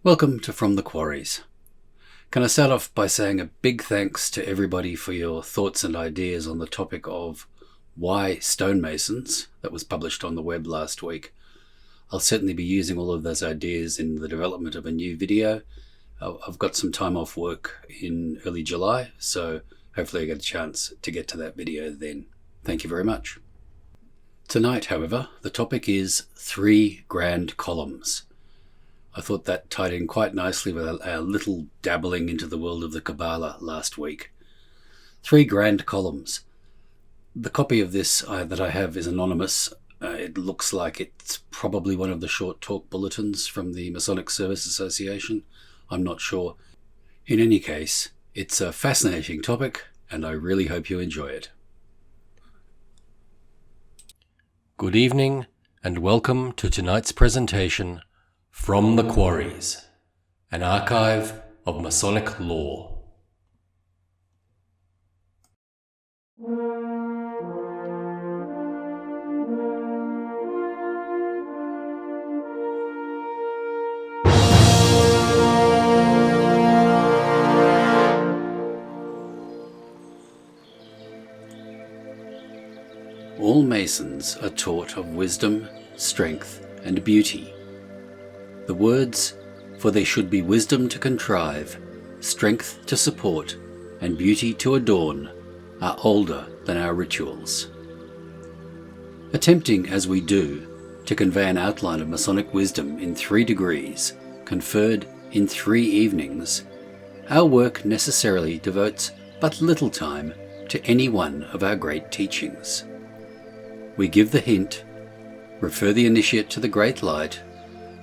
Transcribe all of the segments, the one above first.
Welcome to From the Quarries. Can I start off by saying a big thanks to everybody for your thoughts and ideas on the topic of why stonemasons that was published on the web last week. I'll certainly be using all of those ideas in the development of a new video. I've got some time off work in early July, so hopefully I get a chance to get to that video then. Thank you very much. Tonight, however, the topic is 3 grand columns. I thought that tied in quite nicely with our little dabbling into the world of the Kabbalah last week. 3 grand columns. The copy of this that I have is anonymous. It looks like it's probably one of the short talk bulletins from the Masonic Service Association. I'm not sure. In any case, it's a fascinating topic, and I really hope you enjoy it. Good evening, and welcome to tonight's presentation, From the Quarries, an archive of Masonic lore. All Masons are taught of wisdom, strength, and beauty. The words, "For there should be wisdom to contrive, strength to support, and beauty to adorn," are older than our rituals. Attempting, as we do, to convey an outline of Masonic wisdom in 3 degrees, conferred in 3 evenings, our work necessarily devotes but little time to any one of our great teachings. We give the hint, refer the initiate to the great light,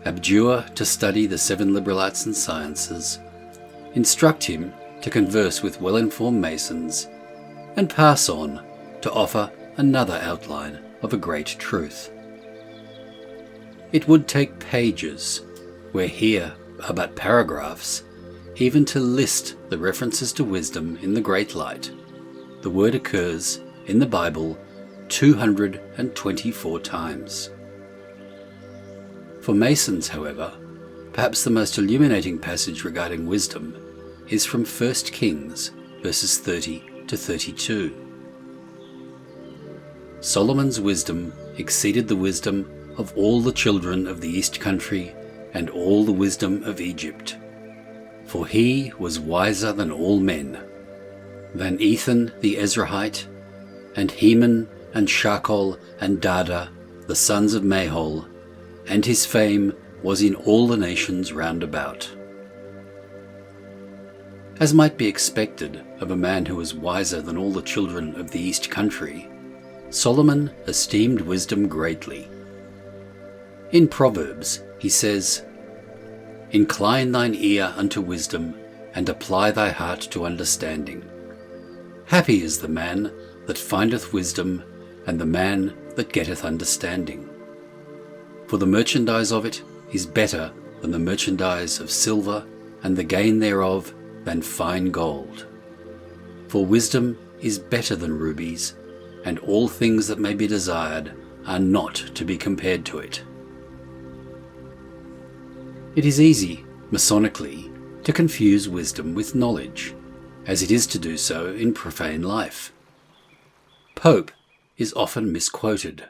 abjure to study the 7 liberal arts and sciences, instruct him to converse with well-informed Masons, and pass on to offer another outline of a great truth. It would take pages, where here are but paragraphs, even to list the references to wisdom in the great light. The word occurs in the Bible 224 times. For Masons, however, perhaps the most illuminating passage regarding wisdom is from 1 Kings, verses 30 to 32. Solomon's wisdom exceeded the wisdom of all the children of the east country and all the wisdom of Egypt. For he was wiser than all men, than Ethan the Ezrahite, and Heman and Shakol and Dada, the sons of Mahol, and his fame was in all the nations round about. As might be expected of a man who was wiser than all the children of the east country, Solomon esteemed wisdom greatly. In Proverbs he says, "Incline thine ear unto wisdom, and apply thy heart to understanding. Happy is the man that findeth wisdom, and the man that getteth understanding. For the merchandise of it is better than the merchandise of silver, and the gain thereof than fine gold. For wisdom is better than rubies, and all things that may be desired are not to be compared to it." It is easy, Masonically, to confuse wisdom with knowledge, as it is to do so in profane life. Pope is often misquoted.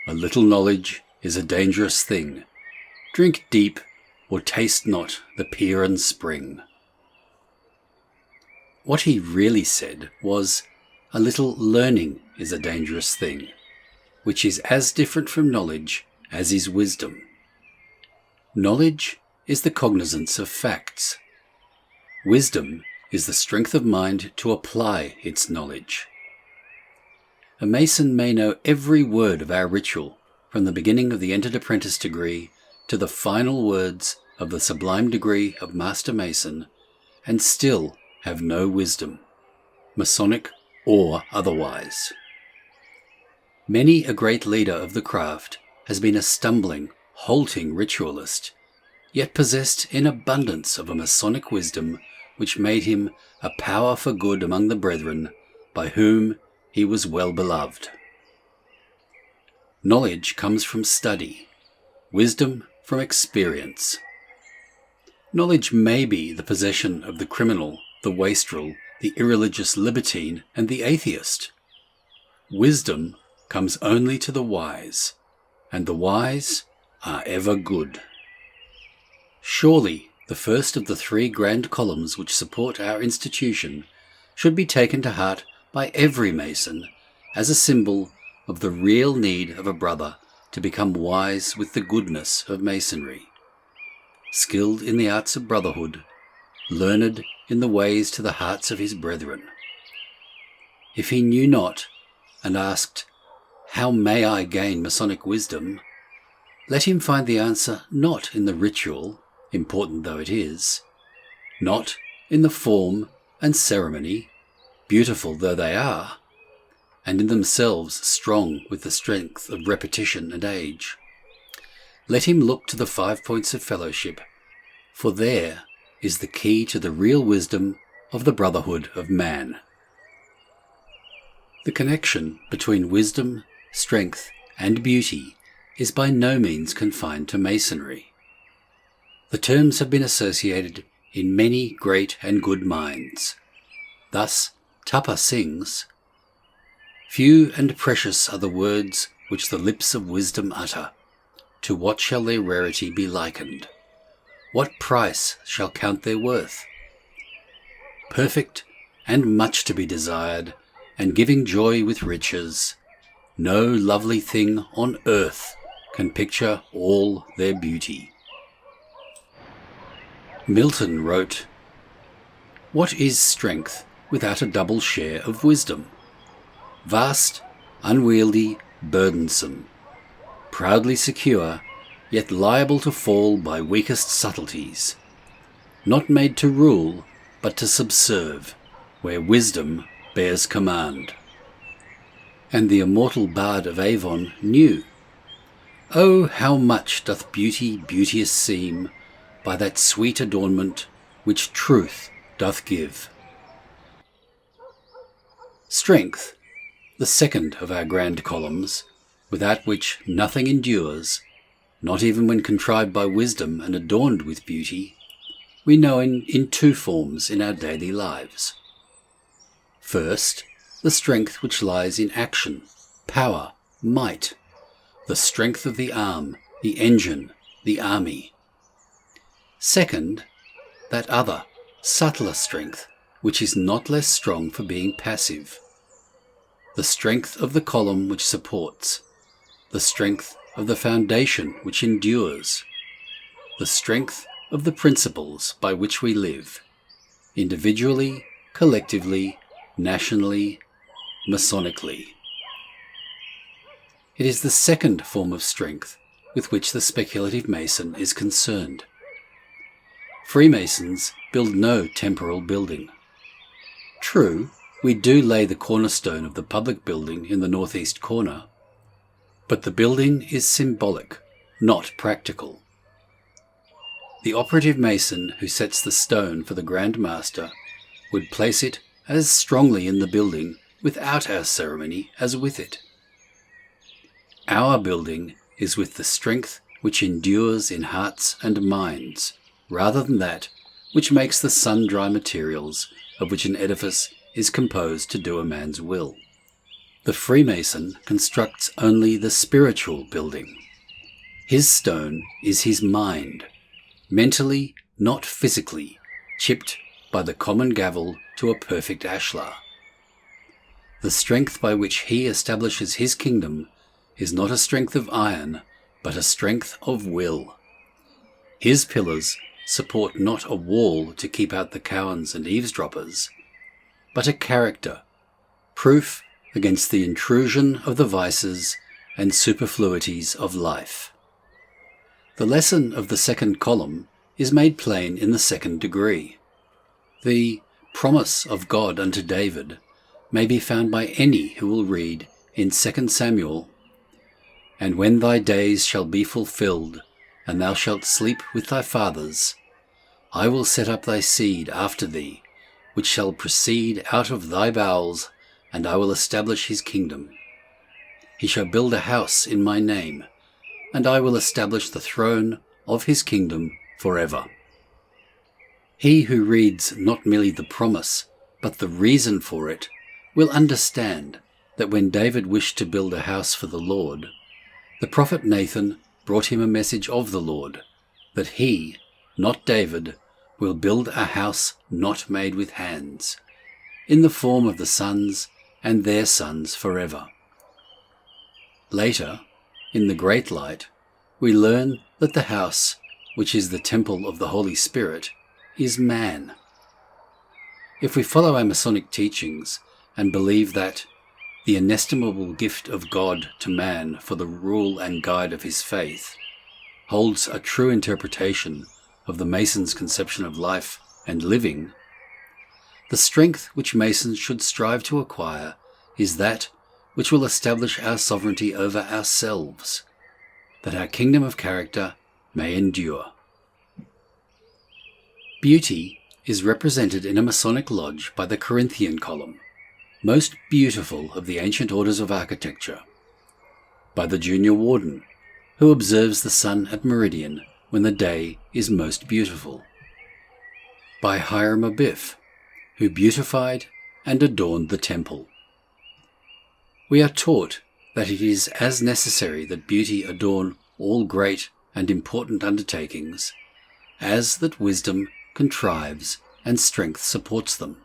"A little knowledge is a dangerous thing. Drink deep, or taste not the Pierian spring." What he really said was, "A little learning is a dangerous thing," which is as different from knowledge as is wisdom. Knowledge is the cognizance of facts. Wisdom is the strength of mind to apply its knowledge. A Mason may know every word of our ritual, from the beginning of the entered apprentice degree to the final words of the sublime degree of Master Mason, and still have no wisdom, Masonic or otherwise. Many a great leader of the craft has been a stumbling, halting ritualist, yet possessed in abundance of a Masonic wisdom which made him a power for good among the brethren, by whom he was well beloved. Knowledge comes from study, wisdom from experience. Knowledge may be the possession of the criminal, the wastrel, the irreligious libertine, and the atheist. Wisdom comes only to the wise, and the wise are ever good. Surely the first of the three grand columns which support our institution should be taken to heart by every Mason as a symbol of the real need of a brother to become wise with the goodness of Masonry, skilled in the arts of brotherhood, learned in the ways to the hearts of his brethren. If he knew not, and asked, "How may I gain Masonic wisdom?" let him find the answer not in the ritual, important though it is, not in the form and ceremony, beautiful though they are, and in themselves strong with the strength of repetition and age. Let him look to the 5 points of fellowship, for there is the key to the real wisdom of the brotherhood of man. The connection between wisdom, strength, and beauty is by no means confined to Masonry. The terms have been associated in many great and good minds. Thus, Tapa sings, "Few and precious are the words which the lips of wisdom utter. To what shall their rarity be likened? What price shall count their worth? Perfect and much to be desired, and giving joy with riches, no lovely thing on earth can picture all their beauty." Milton wrote, "What is strength without a double share of wisdom? Vast, unwieldy, burdensome, proudly secure, yet liable to fall by weakest subtleties, not made to rule, but to subserve, where wisdom bears command." And the immortal bard of Avon knew, "Oh, how much doth beauty beauteous seem by that sweet adornment which truth doth give." Strength, the second of our grand columns, without which nothing endures, not even when contrived by wisdom and adorned with beauty, we know in two forms in our daily lives. First, the strength which lies in action, power, might, the strength of the arm, the engine, the army. Second, that other, subtler strength, which is not less strong for being passive. The strength of the column which supports, the strength of the foundation which endures, the strength of the principles by which we live, individually, collectively, nationally, Masonically. It is the second form of strength with which the speculative Mason is concerned. Freemasons build no temporal building. True, we do lay the cornerstone of the public building in the northeast corner, but the building is symbolic, not practical. The operative Mason who sets the stone for the Grand Master would place it as strongly in the building without our ceremony as with it. Our building is with the strength which endures in hearts and minds, rather than that which makes the sun-dry materials of which an edifice is composed to do a man's will. The Freemason constructs only the spiritual building. His stone is his mind, mentally, not physically, chipped by the common gavel to a perfect ashlar. The strength by which he establishes his kingdom is not a strength of iron, but a strength of will. His pillars support not a wall to keep out the cowans and eavesdroppers, but a character, proof against the intrusion of the vices and superfluities of life. The lesson of the second column is made plain in the second degree. The promise of God unto David may be found by any who will read in 2 Samuel, "And when thy days shall be fulfilled, and thou shalt sleep with thy fathers, I will set up thy seed after thee, which shall proceed out of thy bowels, and I will establish his kingdom. He shall build a house in my name, and I will establish the throne of his kingdom forever." He who reads not merely the promise, but the reason for it, will understand that when David wished to build a house for the Lord, the prophet Nathan brought him a message of the Lord, that he, not David, will build a house not made with hands, in the form of the sons and their sons forever. Later, in the Great Light, we learn that the house, which is the temple of the Holy Spirit, is man. If we follow our Masonic teachings and believe that the inestimable gift of God to man for the rule and guide of his faith holds a true interpretation of the Mason's conception of life and living, the strength which Masons should strive to acquire is that which will establish our sovereignty over ourselves, that our kingdom of character may endure. Beauty is represented in a Masonic lodge by the Corinthian column, most beautiful of the ancient orders of architecture, by the junior warden, who observes the sun at meridian when the day is most beautiful, by Hiram Abiff, who beautified and adorned the temple. We are taught that it is as necessary that beauty adorn all great and important undertakings as that wisdom contrives and strength supports them.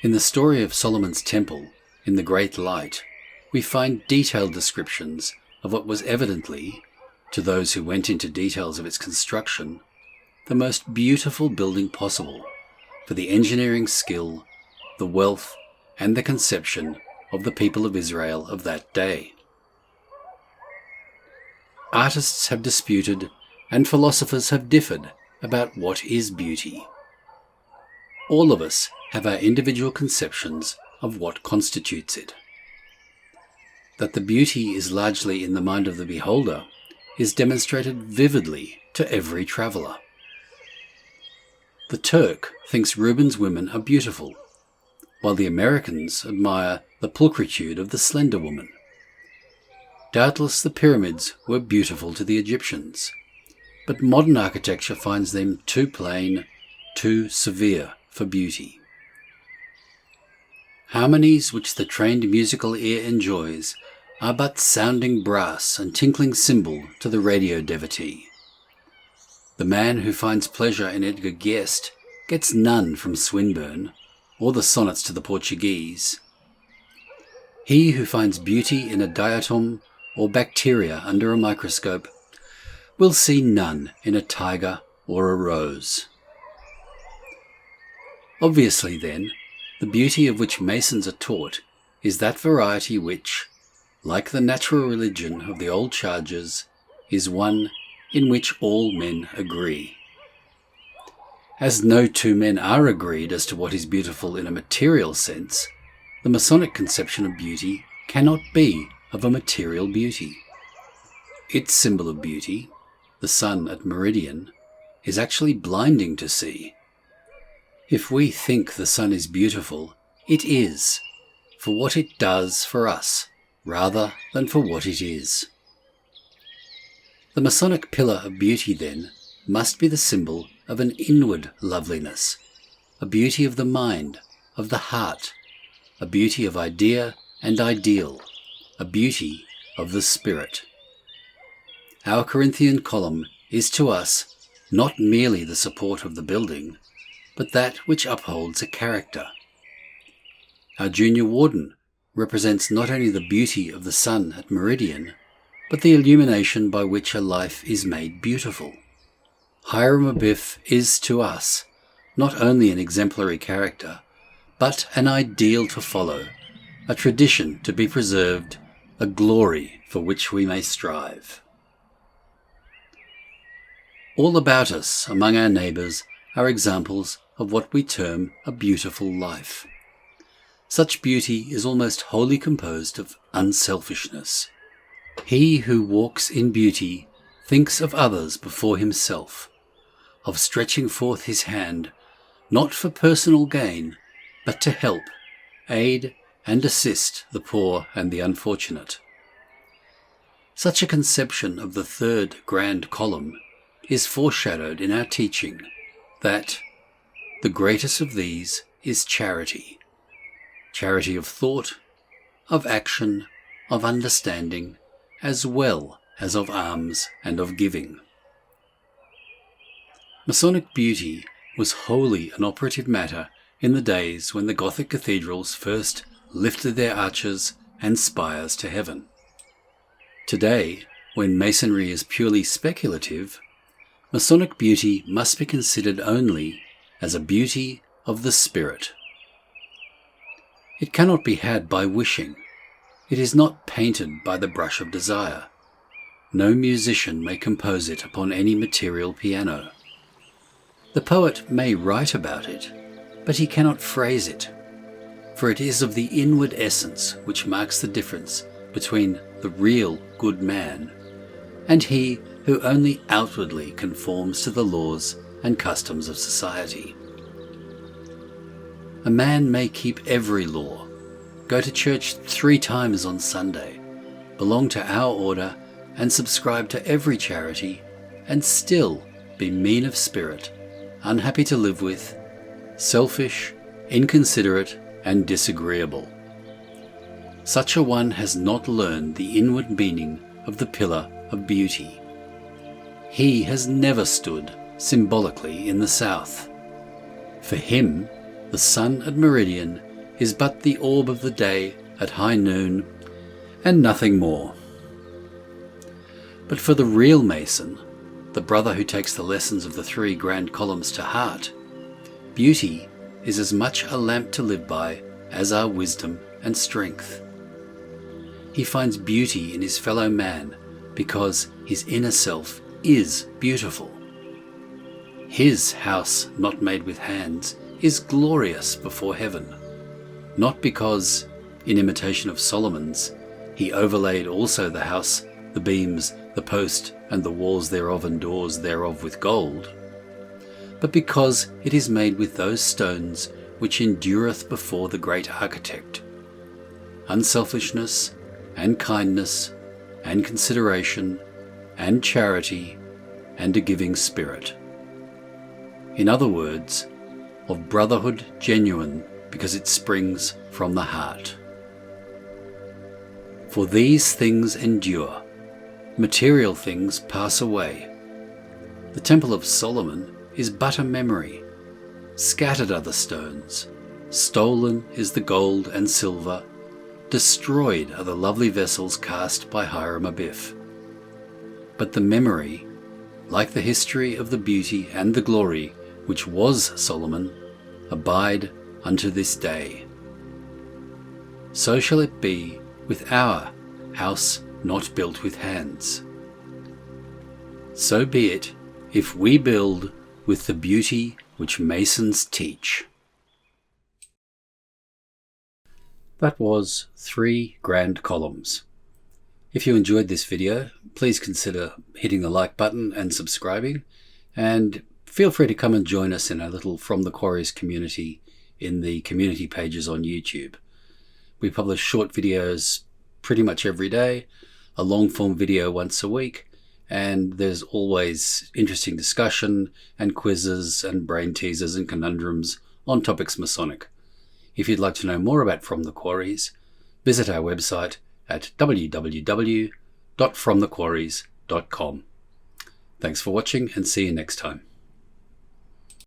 In the story of Solomon's temple in the Great Light, we find detailed descriptions of what was evidently, to those who went into details of its construction, the most beautiful building possible for the engineering skill, the wealth, and the conception of the people of Israel of that day. Artists have disputed and philosophers have differed about what is beauty. All of us have our individual conceptions of what constitutes it. That the beauty is largely in the mind of the beholder is demonstrated vividly to every traveller. The Turk thinks Rubens' women are beautiful, while the Americans admire the pulchritude of the slender woman. Doubtless the pyramids were beautiful to the Egyptians, but modern architecture finds them too plain, too severe for beauty. Harmonies which the trained musical ear enjoys are but sounding brass and tinkling cymbal to the radio devotee. The man who finds pleasure in Edgar Guest gets none from Swinburne or the sonnets to the Portuguese. He who finds beauty in a diatom or bacteria under a microscope will see none in a tiger or a rose. Obviously, then, the beauty of which Masons are taught is that variety which, like the natural religion of the old chargers, is one in which all men agree. As no two men are agreed as to what is beautiful in a material sense, the Masonic conception of beauty cannot be of a material beauty. Its symbol of beauty, the sun at meridian, is actually blinding to see. If we think the sun is beautiful, it is, for what it does for us, rather than for what it is. The Masonic pillar of beauty, then, must be the symbol of an inward loveliness, a beauty of the mind, of the heart, a beauty of idea and ideal, a beauty of the spirit. Our Corinthian column is to us not merely the support of the building, but that which upholds a character. Our junior warden represents not only the beauty of the sun at meridian, but the illumination by which a life is made beautiful. Hiram Abiff is to us not only an exemplary character, but an ideal to follow, a tradition to be preserved, a glory for which we may strive. All about us, among our neighbours, are examples of what we term a beautiful life. Such beauty is almost wholly composed of unselfishness. He who walks in beauty thinks of others before himself, of stretching forth his hand, not for personal gain, but to help, aid, and assist the poor and the unfortunate. Such a conception of the third grand column is foreshadowed in our teaching that the greatest of these is charity. Charity of thought, of action, of understanding, as well as of alms and of giving. Masonic beauty was wholly an operative matter in the days when the Gothic cathedrals first lifted their arches and spires to heaven. Today, when Masonry is purely speculative, Masonic beauty must be considered only as a beauty of the spirit. It cannot be had by wishing. It is not painted by the brush of desire. No musician may compose it upon any material piano. The poet may write about it, but he cannot phrase it, for it is of the inward essence which marks the difference between the real good man and he who only outwardly conforms to the laws and customs of society. A man may keep every law, go to church 3 times on Sunday, belong to our order and subscribe to every charity, and still be mean of spirit, unhappy to live with, selfish, inconsiderate, and disagreeable. Such a one has not learned the inward meaning of the pillar of beauty. He has never stood symbolically in the south. For him, the sun at meridian is but the orb of the day at high noon, and nothing more. But for the real Mason, the brother who takes the lessons of the 3 grand columns to heart, beauty is as much a lamp to live by as are wisdom and strength. He finds beauty in his fellow man because his inner self is beautiful. His house not made with hands is glorious before heaven, not because, in imitation of Solomon's, he overlaid also the house, the beams, the post, and the walls thereof and doors thereof with gold, but because it is made with those stones which endureth before the great architect: unselfishness, and kindness, and consideration, and charity, and a giving spirit. In other words, of brotherhood genuine because it springs from the heart. For these things endure, material things pass away. The Temple of Solomon is but a memory. Scattered are the stones, stolen is the gold and silver, destroyed are the lovely vessels cast by Hiram Abiff. But the memory, like the history of the beauty and the glory which was Solomon, abide unto this day. So shall it be with our house not built with hands. So be it if we build with the beauty which Masons teach. That was 3 grand columns. If you enjoyed this video, please consider hitting the like button and subscribing, and feel free to come and join us in our little From the Quarries community in the community pages on YouTube. We publish short videos pretty much every day, a long form video once a week, and there's always interesting discussion and quizzes and brain teasers and conundrums on topics Masonic. If you'd like to know more about From the Quarries, visit our website at www.fromthequarries.com. Thanks for watching, and see you next time.